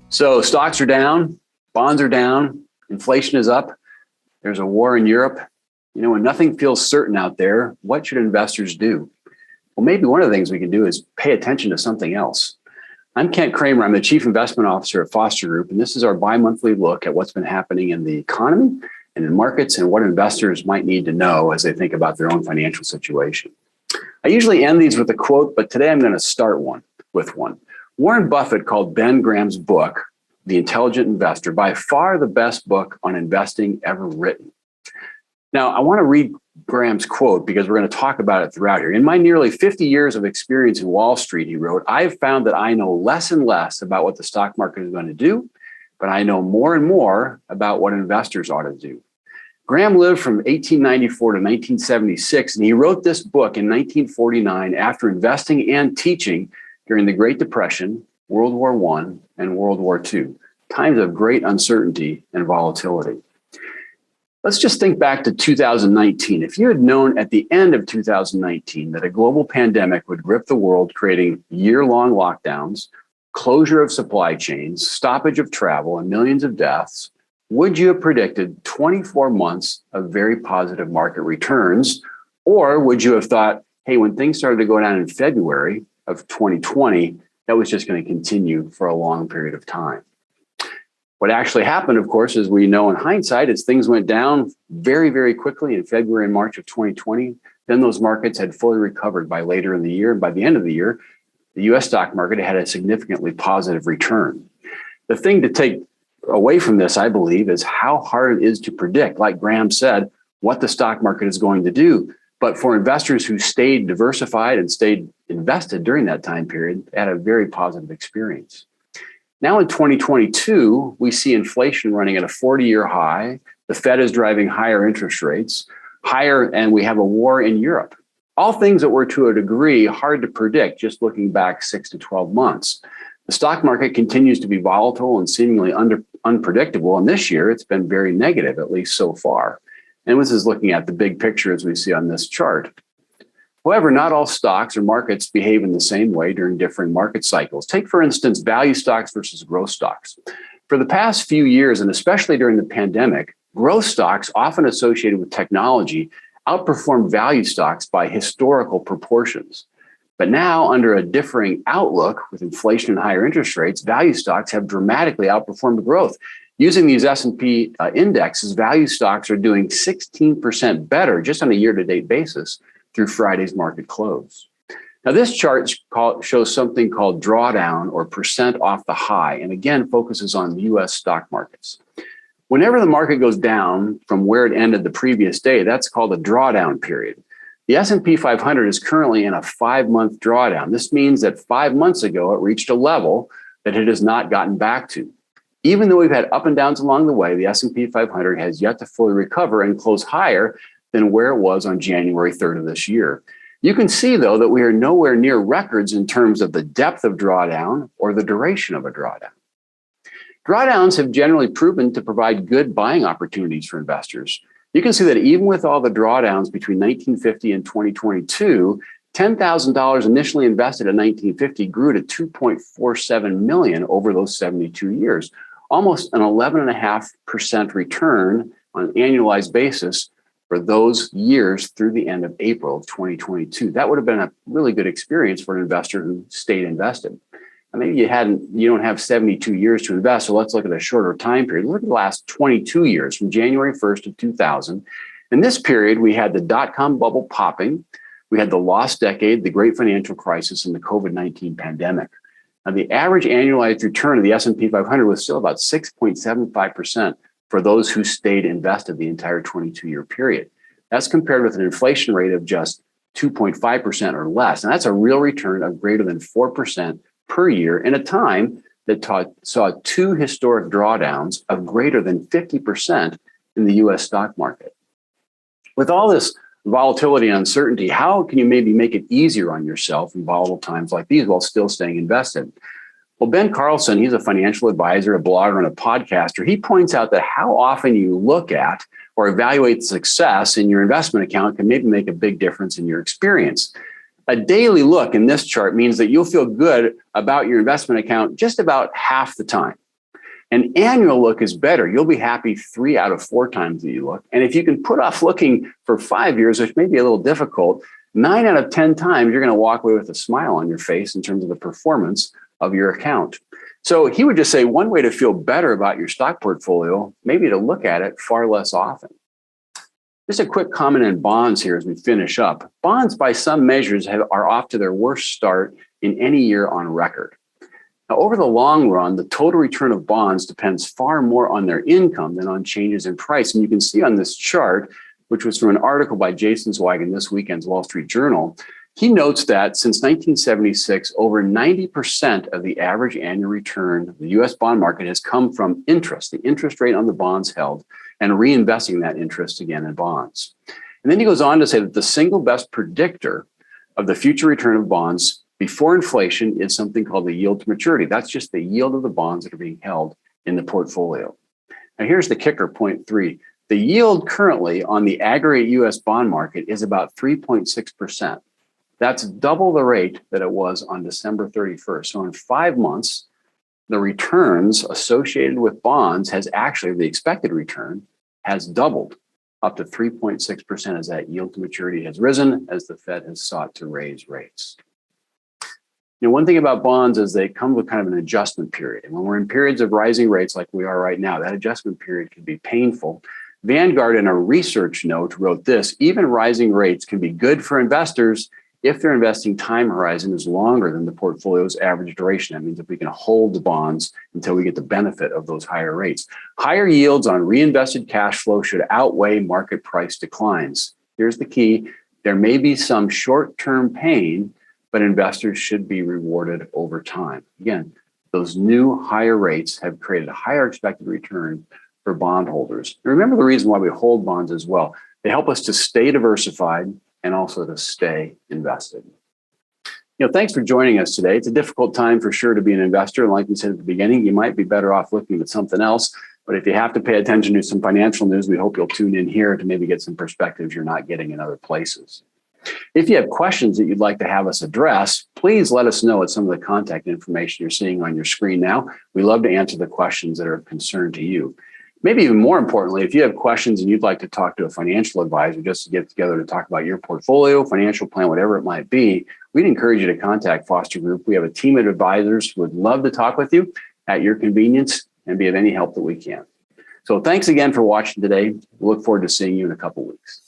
So stocks are down, bonds are down, inflation is up, there's a war in Europe. When nothing feels certain out there, what should investors do? Well, maybe one of the things we can do is pay attention to something else. I'm Kent Kramer. I'm the Chief Investment Officer at Foster Group, and this is our bi-monthly look at what's been happening in the economy and in markets and what investors might need to know as they think about their own financial situation. I usually end these with a quote, but today I'm going to start with one. Warren Buffett called Ben Graham's book, The Intelligent Investor, by far the best book on investing ever written. Now, I want to read Graham's quote because we're going to talk about it throughout here. In my nearly 50 years of experience in Wall Street, he wrote, I've found that I know less and less about what the stock market is going to do, but I know more and more about what investors ought to do. Graham lived from 1894 to 1976, and he wrote this book in 1949 after investing and teaching during the Great Depression, World War I, and World War II, times of great uncertainty and volatility. Let's just think back to 2019. If you had known at the end of 2019 that a global pandemic would grip the world, creating year-long lockdowns, closure of supply chains, stoppage of travel, and millions of deaths, would you have predicted 24 months of very positive market returns? Or would you have thought, hey, when things started to go down in February of 2020, that was just going to continue for a long period of time? What actually happened, of course, as we know in hindsight, is things went down very, very quickly in February and March of 2020. Then those markets had fully recovered by later in the year. And by the end of the year, the U.S. stock market had a significantly positive return. The thing to take away from this, I believe, is how hard it is to predict, like Graham said, what the stock market is going to do. But for investors who stayed diversified and stayed invested during that time period, they had a very positive experience. Now in 2022, we see inflation running at a 40-year high. The Fed is driving higher interest rates, and we have a war in Europe. All things that were, to a degree, hard to predict just looking back 6 to 12 months. The stock market continues to be volatile and seemingly unpredictable, and this year it's been very negative, at least so far. And this is looking at the big picture as we see on this chart. However, not all stocks or markets behave in the same way during different market cycles. Take, for instance, value stocks versus growth stocks. For the past few years, and especially during the pandemic, growth stocks, often associated with technology, outperformed value stocks by historical proportions. But now, under a differing outlook with inflation and higher interest rates, value stocks have dramatically outperformed growth. Using these S&P indexes, value stocks are doing 16% better just on a year-to-date basis through Friday's market close. Now, this chart shows something called drawdown, or percent off the high, and again focuses on U.S. stock markets. Whenever the market goes down from where it ended the previous day, that's called a drawdown period. The S&P 500 is currently in a 5-month drawdown. This means that 5 months ago, it reached a level that it has not gotten back to. Even though we've had up and downs along the way, the S&P 500 has yet to fully recover and close higher than where it was on January 3rd of this year. You can see, though, that we are nowhere near records in terms of the depth of drawdown or the duration of a drawdown. Drawdowns have generally proven to provide good buying opportunities for investors. You can see that even with all the drawdowns between 1950 and 2022, $10,000 initially invested in 1950 grew to $2.47 million over those 72 years, almost an 11.5% return on an annualized basis for those years through the end of April of 2022. That would have been a really good experience for an investor who stayed invested. And maybe you don't have 72 years to invest, so let's look at a shorter time period. Look at the last 22 years, from January 1st of 2000. In this period, we had the dot-com bubble popping, we had the lost decade, the great financial crisis, and the COVID-19 pandemic. Now, the average annualized return of the S&P 500 was still about 6.75% for those who stayed invested the entire 22-year period. That's compared with an inflation rate of just 2.5% or less. And that's a real return of greater than 4% per year in a time that saw 2 historic drawdowns of greater than 50% in the U.S. stock market. With all this volatility and uncertainty, how can you maybe make it easier on yourself in volatile times like these while still staying invested? Well, Ben Carlson, he's a financial advisor, a blogger, and a podcaster. He points out that how often you look at or evaluate success in your investment account can maybe make a big difference in your experience. A daily look in this chart means that you'll feel good about your investment account just about half the time. An annual look is better. You'll be happy 3 out of 4 times that you look. And if you can put off looking for 5 years, which may be a little difficult, 9 out of 10 times, you're going to walk away with a smile on your face in terms of the performance of your account. So he would just say one way to feel better about your stock portfolio, maybe to look at it far less often. Just a quick comment on bonds here as we finish up. Bonds, by some measures, are off to their worst start in any year on record. Now, over the long run, the total return of bonds depends far more on their income than on changes in price. And you can see on this chart, which was from an article by Jason Zweig in this weekend's Wall Street Journal, he notes that since 1976, over 90% of the average annual return of the U.S. bond market has come from interest, the interest rate on the bonds held, and reinvesting that interest again in bonds. And then he goes on to say that the single best predictor of the future return of bonds before inflation is something called the yield to maturity. That's just the yield of the bonds that are being held in the portfolio. Now here's the kicker, point 3. The yield currently on the aggregate U.S. bond market is about 3.6%. That's double the rate that it was on December 31st. So in 5 months, the returns associated with bonds has actually, the expected return has doubled up to 3.6% as that yield to maturity has risen as the Fed has sought to raise rates. You know, one thing about bonds is they come with kind of an adjustment period. And when we're in periods of rising rates like we are right now, that adjustment period can be painful. Vanguard, in a research note, wrote this: even rising rates can be good for investors if their investing time horizon is longer than the portfolio's average duration. That means if we can hold the bonds until we get the benefit of those higher rates. Higher yields on reinvested cash flow should outweigh market price declines. Here's the key: there may be some short-term pain, but investors should be rewarded over time. Again, those new higher rates have created a higher expected return for bondholders. And remember the reason why we hold bonds as well. They help us to stay diversified and also to stay invested. You know, thanks for joining us today. It's a difficult time for sure to be an investor. And like we said at the beginning, you might be better off looking at something else. But if you have to pay attention to some financial news, we hope you'll tune in here to maybe get some perspectives you're not getting in other places. If you have questions that you'd like to have us address, please let us know at some of the contact information you're seeing on your screen now. We love to answer the questions that are of concern to you. Maybe even more importantly, if you have questions and you'd like to talk to a financial advisor just to get together to talk about your portfolio, financial plan, whatever it might be, we'd encourage you to contact Foster Group. We have a team of advisors who would love to talk with you at your convenience and be of any help that we can. So thanks again for watching today. We look forward to seeing you in a couple weeks.